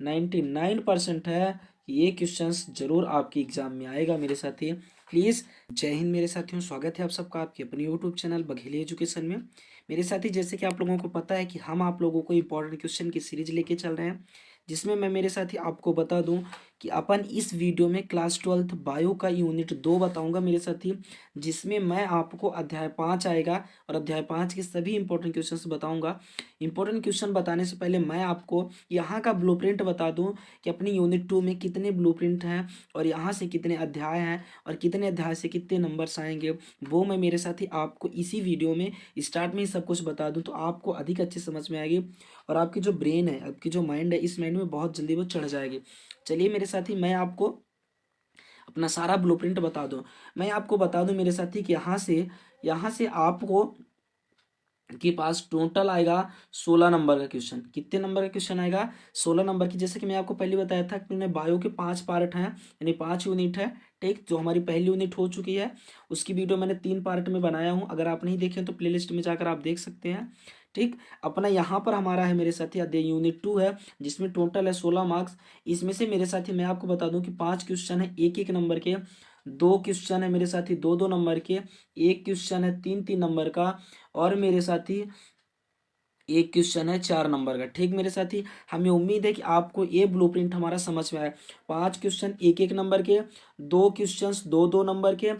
99% है कि ये क्वेश्चंस जरूर आपके एग्जाम में आएगा मेरे साथी। प्लीज़ जय हिंद मेरे साथियों, स्वागत है आप सबका आपके अपने यूट्यूब चैनल बघेली एजुकेशन में। मेरे साथी जैसे कि आप लोगों को पता है कि हम आप लोगों को इंपॉर्टेंट क्वेश्चन की सीरीज लेके चल रहे हैं, जिसमें मैं मेरे साथी आपको बता दूं कि अपन इस वीडियो में क्लास 12th बायो का यूनिट 2 बताऊंगा मेरे साथी, जिसमें मैं आपको अध्याय 5 आएगा और अध्याय 5 के सभी इंपॉर्टेंट क्वेश्चंस बताऊंगा। इंपॉर्टेंट क्वेश्चन बताने से पहले मैं आपको यहाँ का ब्लूप्रिंट बता दूं कि अपनी यूनिट 2 में कितने ब्लूप्रिंट हैं और यहाँ से कितने अध्याय हैं और कितने अध्याय से कितने नंबर्स आएंगे, वो मैं मेरे साथी आपको इसी वीडियो में स्टार्ट में ही सब कुछ बता दूं, तो आपको अधिक अच्छी समझ में आएगी और आपकी जो ब्रेन है, आपकी जो माइंड है, इस माइंड में बहुत जल्दी वो चढ़ जाएगी। चलिए मेरे साथी मैं आपको अपना सारा ब्लूप्रिंट बता दूं। मैं आपको बता दूं मेरे साथी कि यहाँ से आपको के पास टोटल आएगा 16 नंबर का क्वेश्चन। कितने नंबर का क्वेश्चन आएगा? 16 नंबर की। जैसे कि मैं आपको पहले बताया था कि बायो के 5 पार्ट हैं, यानी 5 यूनिट है। ठीक, जो हमारी पहली यूनिट हो चुकी है उसकी वीडियो मैंने 3 पार्ट में बनाया हूं, अगर आप नहीं देखें तो प्लेलिस्ट में जाकर आप देख सकते हैं। ठीक, अपना यहाँ पर हमारा है मेरे साथी अध्याय यूनिट 2 है, जिसमें टोटल है 16 मार्क्स। इसमें से मेरे साथी मैं आपको बता दूं कि 5 क्वेश्चन है 1-1 नंबर के, 2 क्वेश्चन है मेरे साथी 2-2 नंबर के, 1 क्वेश्चन है 3-3 नंबर का और मेरे साथी एक क्वेश्चन है 4 नंबर का। ठीक मेरे साथी, हमें उम्मीद है कि आपको ये ब्लूप्रिंट हमारा समझ में आया। 5 क्वेश्चन 1-1 नंबर के, 2 क्वेश्चन 2-2 नंबर के,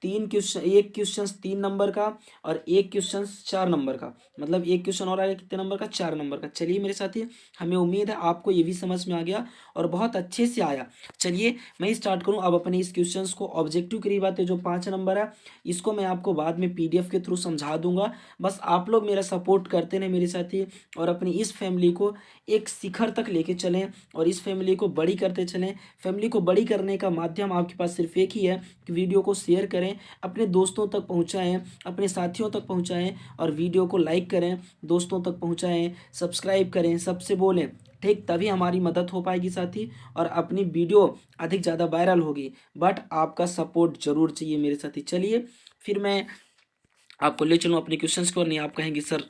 3 क्वेश्चन 1 क्वेश्चन 3 नंबर का और 1 क्वेश्चन 4 नंबर का। मतलब 1 क्वेश्चन और आएगा कितने नंबर का? 4 नंबर का। चलिए मेरे साथी, हमें उम्मीद है आपको ये भी समझ में आ गया और बहुत अच्छे से आया। चलिए मैं स्टार्ट करूँ अब अपने इस क्वेश्चन को। ऑब्जेक्टिव की बात है जो 5 नंबर है, इसको मैं आपको बाद में PDF के थ्रू समझा दूंगा। बस आप लोग मेरा सपोर्ट करते रहें मेरे साथी और अपनी इस फैमिली को एक शिखर तक लेके चलें और इस फैमिली को बड़ी करते चलें। फैमिली को बड़ी करने का माध्यम आपके पास सिर्फ एक ही है कि वीडियो को शेयर करें, अपने दोस्तों तक पहुंचाएं, अपने साथियों तक पहुंचाएं और वीडियो को लाइक करें, दोस्तों तक पहुंचाएं, सब्सक्राइब करें, सबसे बोलें। ठीक, तभी हमारी मदद हो पाएगी साथी और अपनी वीडियो अधिक ज़्यादा वायरल होगी। बट आपका सपोर्ट जरूर चाहिए मेरे साथी। चलिए फिर मैं आपको ले चलूँ अपने क्वेश्चंस को। नहीं आप कहेंगे सर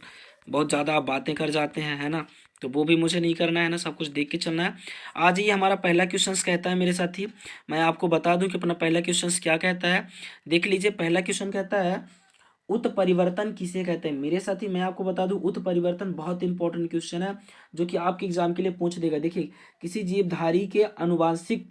बहुत ज़्यादा आप बातें कर जाते हैं, है ना, तो वो भी मुझे नहीं करना है ना, सब कुछ देख के चलना है। आज ये हमारा पहला क्वेश्चंस कहता है मेरे साथी, मैं आपको बता दूं कि अपना पहला क्वेश्चंस क्या कहता है। देख लीजिए, पहला क्वेश्चन कहता है उत्परिवर्तन किसे कहते हैं। मेरे साथी मैं आपको बता दूं उत्परिवर्तन बहुत इंपॉर्टेंट क्वेश्चन है जो कि आपके एग्जाम के लिए पूछ देगा। देखिए, किसी जीवधारी के अनुवांशिक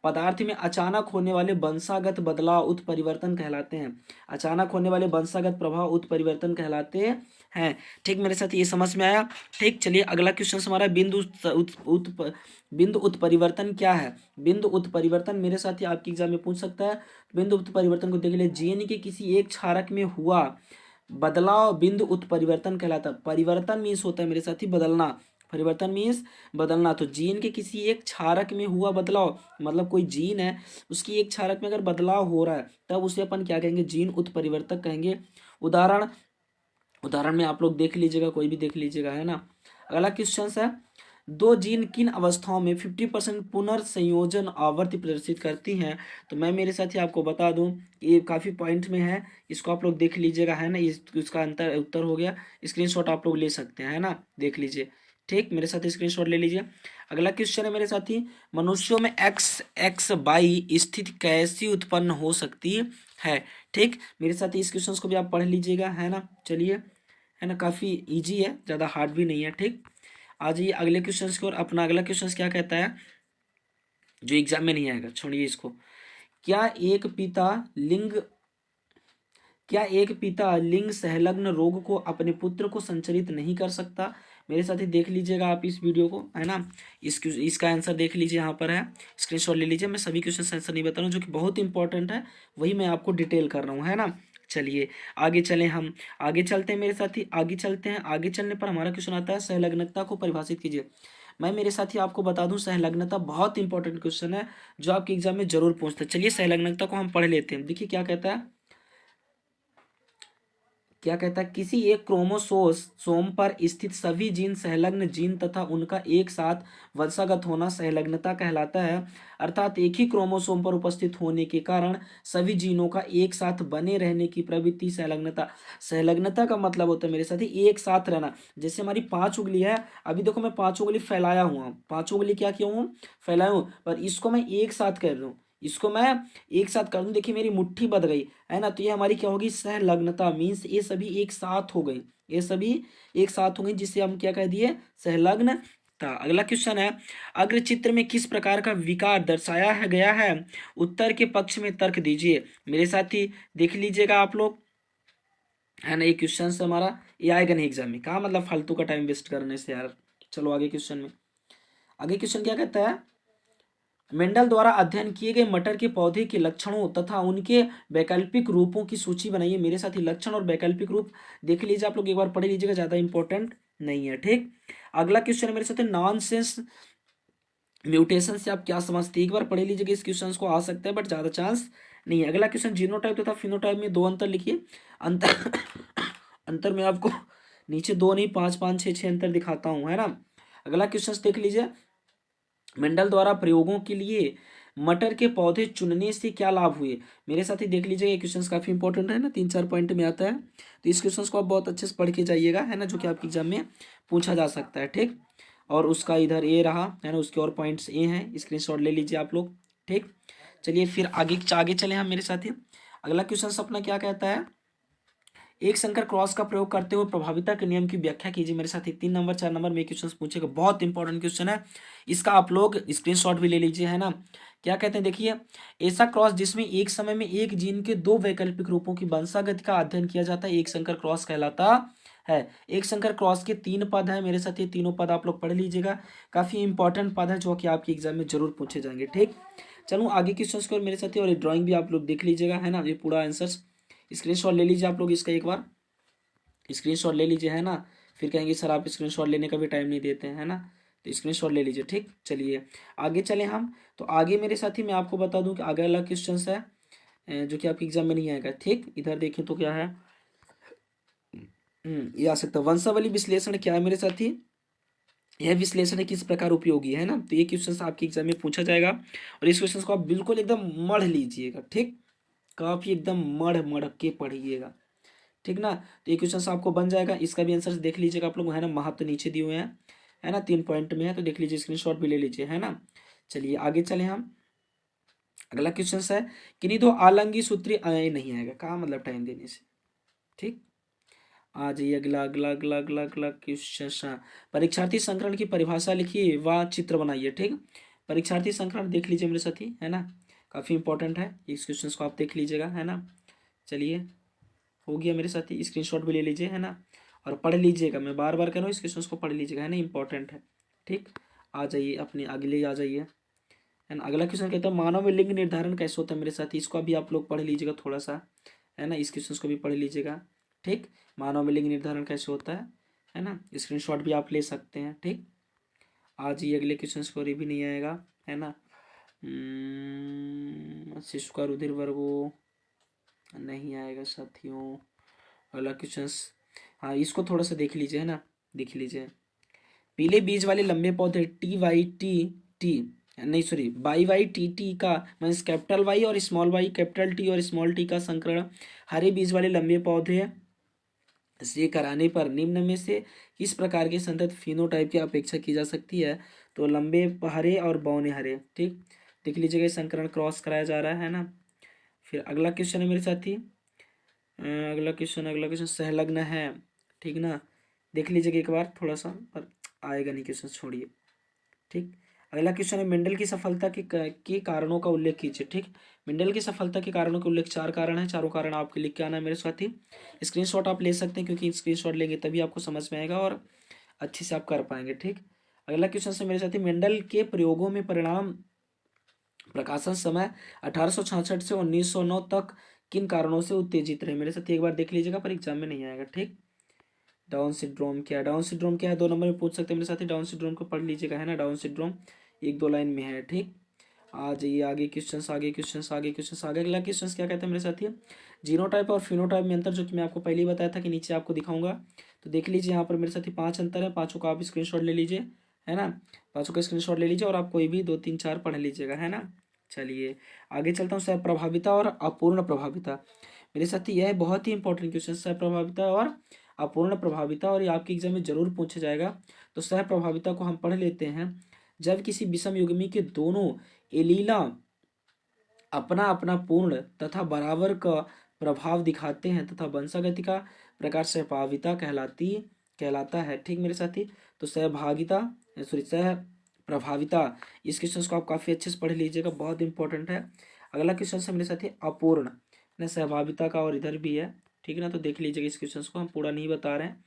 पदार्थ में अचानक होने वाले वंशागत बदलाव उत्परिवर्तन कहलाते हैं। अचानक होने वाले वंशागत प्रभाव उत्परिवर्तन कहलाते हैं। ठीक मेरे साथ ये समझ में आया। ठीक, चलिए अगला क्वेश्चन हमारा बिंदु उत्परिवर्तन क्या है। बिंदु उत्परिवर्तन मेरे साथ आपके एग्जाम में पूछ सकता है। बिंदु उत्परिवर्तन को देख ले, जीन के किसी एक क्षारक में हुआ बदलाव बिंदु उत्परिवर्तन कहलाता है। परिवर्तन मीन्स होता है मेरे साथी बदलना, परिवर्तन मीन्स बदलना। तो जीन के किसी एक क्षारक में हुआ बदलाव, मतलब कोई जीन है उसकी एक क्षारक में अगर बदलाव हो रहा है तब उसे अपन क्या कहेंगे? जीन उत्परिवर्तक कहेंगे। उदाहरण उदाहरण में आप लोग देख लीजिएगा, कोई भी देख लीजिएगा, है ना। अगला क्वेश्चन है, दो जीन किन अवस्थाओं में 50% पुनर्संयोजन आवृत्ति प्रदर्शित करती हैं। तो मैं मेरे साथ ही आपको बता दूं ये काफ़ी पॉइंट में है, इसको आप लोग देख लीजिएगा, है ना। इसका उत्तर हो गया। स्क्रीनशॉट आप लोग ले सकते हैं, है ना, देख लीजिए। ठीक, मेरे साथ स्क्रीनशॉट ले लीजिए। अगला क्वेश्चन है मेरे साथी, मनुष्यों में XXY स्थिति कैसी उत्पन्न हो सकती है। ठीक, मेरे साथ इस क्वेश्चन को भी आप पढ़ लीजिएगा, है ना। चलिए, है ना, काफ़ी इजी है, ज़्यादा हार्ड भी नहीं है। ठीक, आ जाइए अगले क्वेश्चन की ओर। अपना अगला क्वेश्चन क्या कहता है जो एग्जाम में नहीं आएगा, छोड़िए इसको। क्या एक पिता लिंग लिंग संलग्न रोग को अपने पुत्र को संचरित नहीं कर सकता। मेरे साथ ही देख लीजिएगा आप इस वीडियो को, है ना। इसका आंसर देख लीजिए, यहाँ पर है, स्क्रीनशॉट ले लीजिए। मैं सभी क्वेश्चन आंसर नहीं बता रहा हूँ, जो कि बहुत इंपॉर्टेंट है, वही मैं आपको डिटेल कर रहा हूँ, है ना। चलिए आगे चलें, हम आगे चलते हैं मेरे साथी, आगे चलते हैं। आगे चलने पर हमारा क्वेश्चन आता है, संलग्नता को परिभाषित कीजिए। मैं मेरे साथी आपको बता दूं संलग्नता बहुत इंपॉर्टेंट क्वेश्चन है जो आपके एग्जाम में जरूर पूछता है। चलिए संलग्नता को हम पढ़ लेते हैं। देखिए क्या कहता है, क्या कहता है, किसी एक क्रोमोसोम पर स्थित सभी जीन संलग्न जीन तथा उनका एक साथ वंशागत होना संलग्नता कहलाता है। अर्थात एक ही क्रोमोसोम पर उपस्थित होने के कारण सभी जीनों का एक साथ बने रहने की प्रवृत्ति संलग्नता। संलग्नता का मतलब होता है मेरे साथी एक साथ रहना। जैसे हमारी 5 उंगली है, अभी देखो मैं 5 उंगली फैलाया हुआ हूँ, 5 उंगली क्या किया हूँ, फैलाया हूँ, पर इसको मैं एक साथ कर रहा हूँ, इसको मैं एक साथ कर दूं, देखिए मेरी मुट्ठी बंध गई है ना, तो ये हमारी क्या होगी, सहलग्नता। मीन्स ये सभी एक साथ हो गई, ये सभी एक साथ हो गई, जिसे हम क्या कह दिए, सहलग्नता। अगला क्वेश्चन है, अग्र चित्र में किस प्रकार का विकार दर्शाया है गया है, उत्तर के पक्ष में तर्क दीजिए। मेरे साथी देख लीजिएगा आप लोग, है ना, ये क्वेश्चन हमारा ये आएगा नहीं एग्जाम में, कहा मतलब फालतू का टाइम वेस्ट करने से यार। चलो आगे क्वेश्चन में, आगे क्वेश्चन क्या कहता है, मेंडल द्वारा अध्ययन किए गए मटर के पौधे के लक्षणों तथा उनके वैकल्पिक रूपों की सूची बनाइए। मेरे साथ ही लक्षण और वैकल्पिक रूप देख लीजिए आप लोग, एक बार पढ़ लीजिएगा, ज्यादा इंपॉर्टेंट नहीं है, ठीक। अगला क्वेश्चन है मेरे साथ, नॉनसेंस म्यूटेशन से आप क्या समझते हैं, एक बार पढ़ लीजिएगा, इस क्वेश्चन को आ सकता है बट ज्यादा चांस नहीं है। अगला क्वेश्चन, जीनोटाइप तथा फिनोटाइप में दो अंतर लिखिए। अंतर अंतर में आपको नीचे दो नहीं, पांच पांच छह छह अंतर दिखाता हूं, है ना। अगला क्वेश्चन देख लीजिए, मेंडल द्वारा प्रयोगों के लिए मटर के पौधे चुनने से क्या लाभ हुए। मेरे साथ ही देख लीजिएगा, ये क्वेश्चन काफी इंपॉर्टेंट है ना, 3-4 पॉइंट में आता है, तो इस क्वेश्चन को आप बहुत अच्छे से पढ़ के जाइएगा, है ना, जो कि आपके एग्जाम में पूछा जा सकता है, ठीक। और उसका इधर ए रहा है ना, उसके और पॉइंट्स ए हैं, स्क्रीनशॉट ले लीजिए आप लोग, ठीक। चलिए फिर आगे आगे चले हम मेरे साथी। अगला क्वेश्चन अपना क्या कहता है, एक संकर क्रॉस का प्रयोग करते हुए प्रभाविता के नियम की व्याख्या कीजिए। मेरे साथ 3 नंबर 4 नंबर में क्वेश्चन पूछेगा, बहुत इंपॉर्टेंट क्वेश्चन है, इसका आप लोग स्क्रीनशॉट भी ले लीजिए, है ना। क्या कहते हैं देखिए, ऐसा क्रॉस जिसमें एक समय में एक जीन के दो वैकल्पिक रूपों की वंशागति का अध्ययन किया जाता है, एक संकर क्रॉस कहलाता है। एक संकर क्रॉस के 3 पद है मेरे साथ, ये तीनों पद आप लोग पढ़ लीजिएगा, काफी इंपॉर्टेंट पद है जो कि आपके एग्जाम में जरूर पूछे जाएंगे, ठीक। चलो आगे क्वेश्चन को मेरे साथ, और ड्राइंग भी आप लोग देख लीजिएगा, है ना, ये पूरा आंसर स्क्रीनशॉट ले लीजिए आप लोग, इसका एक बार स्क्रीनशॉट ले लीजिए, है ना। फिर कहेंगे सर आप स्क्रीनशॉट लेने का भी टाइम नहीं देते हैं, है ना, तो स्क्रीनशॉट ले लीजिए, ठीक। चलिए आगे चले हम, तो आगे मेरे साथी मैं आपको बता दूं कि आगे वाला क्वेश्चन है जो कि आपके एग्जाम में नहीं आएगा, ठीक। इधर देखें तो क्या है, ये आ सकता है, वंशावली विश्लेषण क्या है मेरे साथी, यह विश्लेषण किस प्रकार उपयोगी है ना, तो ये क्वेश्चन आपके एग्जाम में पूछा जाएगा, और इस क्वेश्चन को आप बिल्कुल एकदम मढ़ लीजिएगा, ठीक, काफी एकदम मढ़ मढ़ के पढ़िएगा, ठीक ना। तो ये क्वेश्चन आपको बन जाएगा, इसका भी आंसर देख लीजिएगा आप लोग, है ना, महत्व नीचे दिए हुए हैं, है ना, 3 पॉइंट में है, तो देख लीजिए, स्क्रीनशॉट भी ले लीजिए, है ना। चलिए आगे चले हम, अगला क्वेश्चन है, किन्हीं दो आलंगी सूत्री नहीं आएगा, कहा मतलब टाइम देने से, ठीक। आ जाइए अगला अगला अगला अगला अगला क्वेश्चन, परीक्षार्थी संकरण की परिभाषा लिखिए व चित्र बनाइए, ठीक। परीक्षार्थी संकरण देख लीजिए मेरे साथी, है ना, काफी इंपॉर्टेंट है, इस क्वेश्चन को आप देख लीजिएगा, है ना। चलिए हो गया मेरे साथी, स्क्रीनशॉट भी ले लीजिए, है ना, और पढ़ लीजिएगा, मैं बार बार कह रहा हूँ, इस क्वेश्चन को पढ़ लीजिएगा, है ना, इंपॉर्टेंट है, ठीक। आ जाइए अपने अगले आ जाइए, है ना। अगला क्वेश्चन कहता है, मानव में लिंग निर्धारण कैसे होता है मेरे साथी, इसको अभी आप लोग पढ़ लीजिएगा थोड़ा सा, है ना, इस क्वेश्चन को भी पढ़ लीजिएगा, ठीक। मानव में लिंग निर्धारण कैसे होता है ना, स्क्रीनशॉट भी आप ले सकते हैं, ठीक। आज ये अगले क्वेश्चन को भी नहीं आएगा, है ना। शिशु का रुधिर वर्गो नहीं आएगा साथियों। अगला क्वेश्चन, हाँ इसको थोड़ा सा देख लीजिए, है ना, देख लीजिए, पीले बीज वाले लंबे पौधे टी वाई टी टी, नहीं sorry, Y Y T T का मीन्स कैपिटल वाई और स्मॉल वाई, कैपिटल टी और स्मॉल टी का संकरण हरे बीज वाले लंबे पौधे से कराने पर निम्न में से किस प्रकार के संतत फिनोटाइप की अपेक्षा की जा सकती है, तो लंबे हरे और बौने हरे, ठीक। देख लीजिएगा, संकरण क्रॉस कराया जा रहा है ना। फिर अगला क्वेश्चन है मेरे साथी, अगला क्वेश्चन संलग्न है, ठीक ना, देख लीजिएगा एक बार थोड़ा सा, पर आएगा नहीं क्वेश्चन, छोड़िए, ठीक। अगला क्वेश्चन है, मेंडल की सफलता के कारणों का उल्लेख कीजिए, ठीक। मेंडल की सफलता के कारणों के उल्लेख 4 कारण है, चारों कारण आपके लिख के आना है मेरे साथी, स्क्रीनशॉट आप ले सकते हैं, क्योंकि स्क्रीनशॉट लेंगे तभी आपको समझ में आएगा और अच्छे से आप कर पाएंगे, ठीक। अगला क्वेश्चन है मेरे साथी, मेंडल के प्रयोगों में परिणाम प्रकाशन समय 1866 से 1909 तक किन कारणों से उत्तेजित रहे, मेरे साथ एक बार देख लीजिएगा, पर एग्जाम में नहीं आएगा, ठीक। डाउन सिंड्रोम क्या है, डाउन सिंड्रोम क्या है, 2 नंबर में पूछ सकते हैं मेरे साथी, डाउन सिंड्रोम को पढ़ लीजिएगा, है ना, डाउन सिंड्रोम 1-2 लाइन में है, ठीक। आ जाइए आगे क्वेश्चंस आगे क्वेश्चंस आगे क्वेश्चंस आगे। अगला क्वेश्चंस क्या कहते हैं मेरे साथी, जीनोटाइप और फिनोटाइप में अंतर, जो कि मैं आपको पहले ही बताया था कि नीचे आपको दिखाऊंगा। तो देख लीजिए यहाँ पर मेरे साथी 5 अंतर है, पांचों का आप स्क्रीनशॉट ले लीजिए, है ना। पांचों का स्क्रीनशॉट ले लीजिए और आप कोई भी 2 3 4 पढ़ लीजिएगा, है ना। चलिए आगे चलता हूँ। सहप्रभाविता और अपूर्ण प्रभाविता मेरे साथी, यह बहुत ही इंपॉर्टेंट क्वेश्चन, सहप्रभाविता और अपूर्ण प्रभाविता, और ये आपके एग्जाम में जरूर पूछा जाएगा। तो सहप्रभाविता को हम पढ़ लेते हैं। जब किसी विषम युग्मी के दोनों एलीला अपना अपना पूर्ण तथा बराबर का प्रभाव दिखाते हैं तथा वंशागति का प्रकार सहभागिता कहलाता है। ठीक मेरे साथी। तो सहभागिता सॉरी सह प्रभाविता, इस क्वेश्चन को आप काफी अच्छे से पढ़ लीजिएगा, बहुत इंपॉर्टेंट है। अगला क्वेश्चन है मेरे साथी अपूर्ण न सहभागिता का, और इधर भी है, ठीक है ना। तो देख लीजिएगा इस क्वेश्चन को, हम पूरा नहीं बता रहे हैं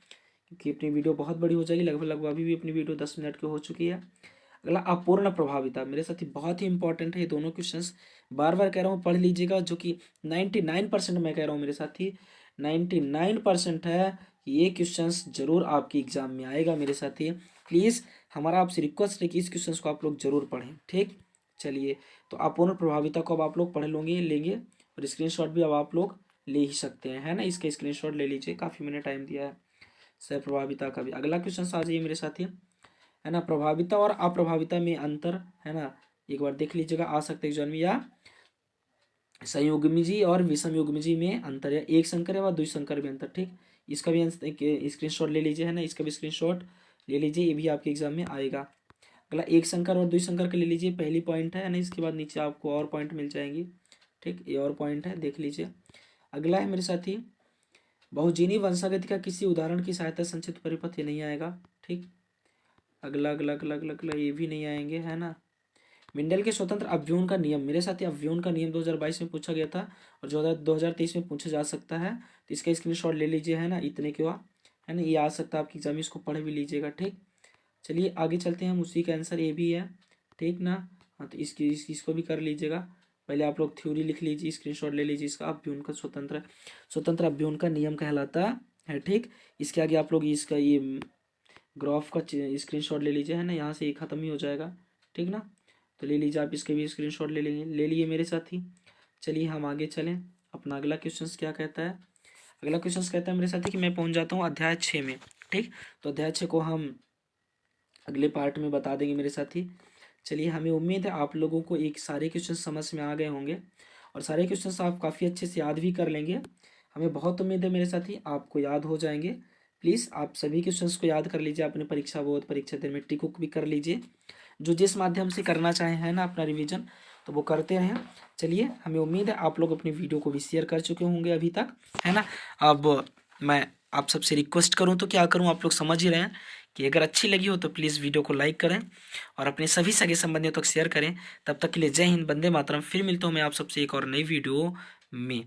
क्योंकि अपनी वीडियो बहुत बड़ी हो जाएगी, लगभग अभी भी अपनी वीडियो 10 मिनट की हो चुकी है। अगला अपूर्ण प्रभाविता मेरे साथी, बहुत ही इंपॉर्टेंट है ये दोनों क्वेश्चंस, बार बार कह रहा हूँ पढ़ लीजिएगा, जो कि 99% मैं कह रहा हूँ मेरे साथी 99% है कि ये क्वेश्चंस जरूर आपकी एग्जाम में आएगा मेरे साथी। प्लीज़ हमारा आपसे रिक्वेस्ट है कि इस क्वेश्चंस को आप लोग जरूर पढ़ें, ठीक। चलिए, तो अपूर्ण प्रभाविता को अब आप लोग पढ़ लेंगे और स्क्रीनशॉट भी अब आप लोग ले ही सकते हैं, है ना। इसका स्क्रीनशॉट ले लीजिए, काफ़ी मैंने टाइम दिया है। सह प्रभाविता का भी अगला क्वेश्चन आ जाइए मेरे साथी, है ना। प्रभाविता और अप्रभाविता में अंतर, है ना, एक बार देख लीजिएगा, आ सकते एग्जाम में। या संयुग्मी और विषमयुग्मी में अंतर, या एक संकर व द्विसंकर में अंतर, ठीक। इसका भी स्क्रीनशॉट ले लीजिए, है ना, इसका भी स्क्रीनशॉट ले लीजिए, ये भी आपके एग्जाम में आएगा। अगला एक संकर और द्विसंकर का ले लीजिए, पहली पॉइंट है ना। इसके बाद नीचे आपको और पॉइंट मिल जाएंगी, ठीक, ये और पॉइंट है, देख लीजिए। अगला है मेरे साथी बहुजीनी वंशागति का किसी उदाहरण की सहायता संचित परिपथ, ये नहीं आएगा, ठीक। अगला अगला अगला अगला अगला ये भी नहीं आएंगे, है ना। मिंडल के स्वतंत्र अवयवों का नियम मेरे साथ, अवयवों का नियम 2022 में पूछा गया था और 2023 में पूछा जा सकता है। तो इसका स्क्रीनशॉट ले लीजिए, है ना, इतने के बाद, है ना, ये आ सकता है आपकी एग्जाम में, इसको पढ़ भी लीजिएगा, ठीक। चलिए आगे चलते हैं, हम उसी का आंसर ये भी है, ठीक ना। हाँ, तो इसको भी कर लीजिएगा। पहले आप लोग थ्योरी लिख लीजिए, स्क्रीनशॉट ले लीजिए इसका। अवयवों का स्वतंत्र अवयवों का नियम कहलाता है, ठीक। इसके आगे आप लोग इसका ये ग्राफ का स्क्रीनशॉट ले लीजिए, है ना, यहाँ से ये खत्म ही हो जाएगा, ठीक ना। तो ले लीजिए आप, इसके भी स्क्रीनशॉट ले लिए मेरे साथी। चलिए हम आगे चलें, अपना अगला क्वेश्चन क्या कहता है। अगला क्वेश्चन कहता है मेरे साथी कि मैं पहुंच जाता हूँ अध्याय 6 में, ठीक। तो अध्याय 6 को हम अगले पार्ट में बता देंगे मेरे साथी। चलिए, हमें उम्मीद है आप लोगों को एक सारे क्वेश्चन समझ में आ गए होंगे और सारे क्वेश्चन आप काफ़ी अच्छे से याद भी कर लेंगे। हमें बहुत उम्मीद है मेरे साथी आपको याद हो जाएंगे। प्लीज़ आप सभी क्वेश्चंस को याद कर लीजिए, अपने परीक्षा बोर्ड परीक्षा दिन में टिक उक भी कर लीजिए, जो जिस माध्यम से करना चाहें, है ना, अपना रिवीजन, तो वो करते रहें। चलिए, हमें उम्मीद है आप लोग अपनी वीडियो को भी शेयर कर चुके होंगे अभी तक, है ना। अब मैं आप सबसे रिक्वेस्ट करूं तो क्या करूं, आप लोग समझ ही रहे हैं कि अगर अच्छी लगी हो तो प्लीज़ वीडियो को लाइक करें और अपने सभी सगे संबंधियों तक शेयर करें। तब तक के लिए जय हिंद, वंदे मातरम। फिर मिलता हूँ मैं आप सबसे एक और नई वीडियो में।